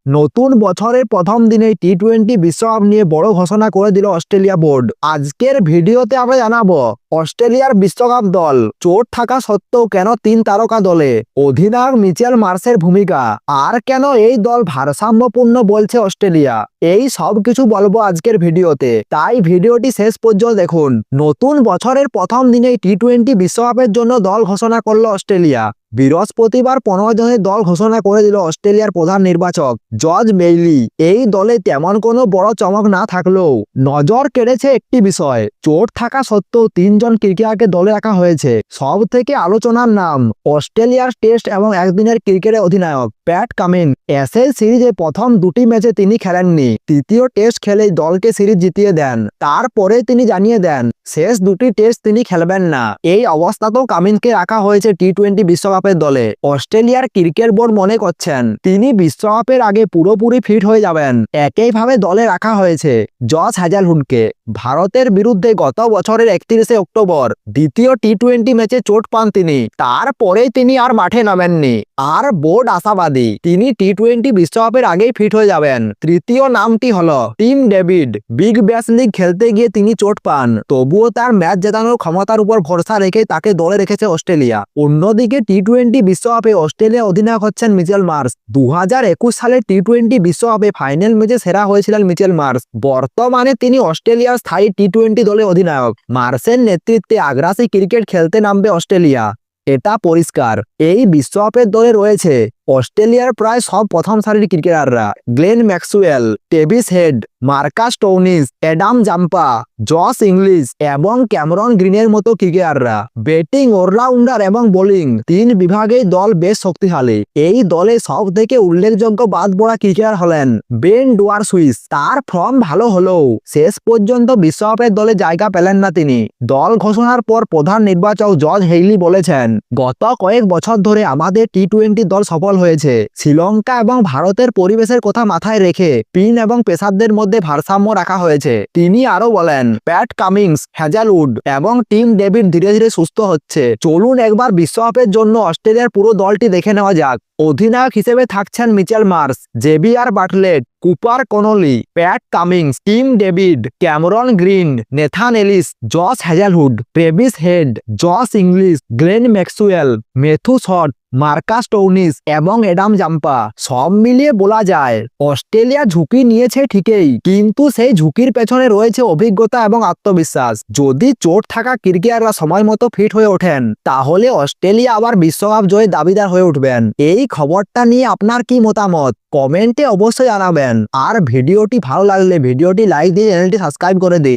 নতুন বছরের প্রথম দিনেই টি-20 বিশ্বকাপ নিয়ে বড় ঘোষণা করে দিল অস্ট্রেলিয়া বোর্ড। আজকের ভিডিওতে আমরা জানাবো অস্ট্রেলিয়ার বিশ্বকাপ দল চোট থাকা সত্ত্বেও কেন 3 তারকা দলে, অধিনায়ক মিচেল মার্শের ভূমিকা, আর কেন এই দল ভারসাম্যপূর্ণ বলছে অস্ট্রেলিয়া। এই সব কিছু বলবো আজকের ভিডিওতে, তাই ভিডিওটি শেষ পর্যন্ত দেখুন। নতুন বছরের প্রথম দিনেই টি-20 বিশ্বকাপের জন্য দল ঘোষণা করল অস্ট্রেলিয়া। বৃহস্পতিবার 15 জনের দল ঘোষণা করে দিল অস্ট্রেলিয়ার প্রধান নির্বাচক জর্জ মেইলি। এই দলে তেমন কোনো বড় চমক না থাকলেও নজর কেড়েছে একটি বিষয়, চোট থাকা সত্ত্বেও 3 জন ক্রিকেটারকে দলে রাখা হয়েছে। সব থেকে আলোচনার নাম অস্ট্রেলিয়ার টেস্ট এবং একদিনের ক্রিকেটের অধিনায়ক প্যাট কামিন্স। অ্যাশেজ সিরিজে প্রথম 2টি ম্যাচে তিনি খেলেননি, তৃতীয় টেস্ট খেলেই দলকে সিরিজ জিতিয়ে দেন। তারপরে তিনি জানিয়ে দেন শেষ 2টি টেস্ট তিনি খেলবেন না। এই অবস্থাতেও কামিন্সকে রাখা হয়েছে টি-20 বিশ্বকাপের দলে। অস্ট্রেলিয়ার ক্রিকেট বোর্ড মনে করছেন তিনি বিশ্বকাপের আগে পুরোপুরি ফিট হয়ে যাবেন। একইভাবে দলে রাখা হয়েছে জস হ্যাজেলউডকে। ভারতের বিরুদ্ধে গত বছরের 31শে অক্টোবর দ্বিতীয় টি-20 ম্যাচে চোট পান তিনি, তারপরেই তিনি আর মাঠে নামেননি। আর বোর্ড আশাবাদী তিনি টি-20 বিশ্বকাপের আগেই ফিট হয়ে যাবেন। তৃতীয় নামটি হলো Tim David. Big Bash league খেলতে গিয়ে তিনি চোট পান, তবুও তার ম্যাচ জেতানোর ক্ষমতার উপর ভরসা রেখে তাকে দলে রেখেছে অস্ট্রেলিয়া। অন্যদিকে টি-20 বিশ্বকাপে অস্ট্রেলিয়া অধিনায়ক হচ্ছেন মিচেল মার্শ। 2021 সালের টি-20 বিশ্বকাপে ফাইনাল ম্যাচে সেরা হয়েছিলেন মিচেল মার্শ। বর্তমানে তিনি অস্ট্রেলিয়ার স্থায়ী টি-20 দলের অধিনায়ক। মার্শের নেতৃত্বে আগ্রাসী ক্রিকেট খেলতে নামবে অস্ট্রেলিয়া, এটা পরিষ্কার। এই বিশ্বকাপের দলে রয়েছে অস্ট্রেলিয়ার প্রায় সব প্রথম সারির ক্রিকেটাররা, Glenn Maxwell, Travis head, Marcus Stoinis, Adam Zampa, Jos English এবং ক্যামেরন গ্রিনের মতো ক্রিকেটাররা। ব্যাটিং, অলরাউন্ডার এবং বোলিং 3 বিভাগেই দল বেশ শক্তিশালী। এই দলে সব থেকে উল্লেখযোগ্য বাদ পড়া ক্রিকেটার হলেন বেন ডুয়ারসুইস। তার ফর্ম ভালো হলেও শেষ পর্যন্ত বিশ্বকাপের দলে জায়গা পেলেন না তিনি। দল ঘোষণার পর প্রধান নির্বাচক জর্জ হেইলি বলেছেন, গত কয়েক বছর ধরে আমাদের টি-20 দল সফল হয়েছে। শ্রীলঙ্কা এবং ভারতের পরিবেশের কথা মাথায় রেখে স্পিন এবং পেসারদের মধ্যে ভারসাম্য রাখা হয়েছে। তিনি আরো বলেন, প্যাট কামিন্স, হ্যাজেলউড এবং টিম ডেভিড ধীরে ধীরে সুস্থ হচ্ছে। চলুন একবার বিশ্বকাপের জন্য অস্ট্রেলিয়ার পুরো দলটি দেখে নেওয়া যাক। অধিনায়ক হিসেবে থাকছেন Mitchell Marsh, Xavier Bartlett, Cooper Connolly, Pat Cummins, Tim David, Cameron Green, Nathan Ellis, Josh Hazlewood, Travis Head, Josh Inglis, Glenn Maxwell, Matthew Short, Marcus Stoinis এবং অ্যাডাম জাম্পা। সব মিলিয়ে বলা যায় অস্ট্রেলিয়া ঝুঁকি নিয়েছে ঠিকই, কিন্তু সেই ঝুঁকির পেছনে রয়েছে অভিজ্ঞতা এবং আত্মবিশ্বাস। যদি চোট থাকা ক্রিকেটাররা সময় মতো ফিট হয়ে ওঠেন, তাহলে অস্ট্রেলিয়া আবার বিশ্বকাপ জয়ের দাবিদার হয়ে উঠবেন। এই খবরটা নিয়ে আপনার কি মতামত কমেন্টে অবশ্যই জানাবেন। আর ভিডিওটি ভালো লাগলে ভিডিওটি লাইক দিয়ে চ্যানেলটি সাবস্ক্রাইব করে দিন।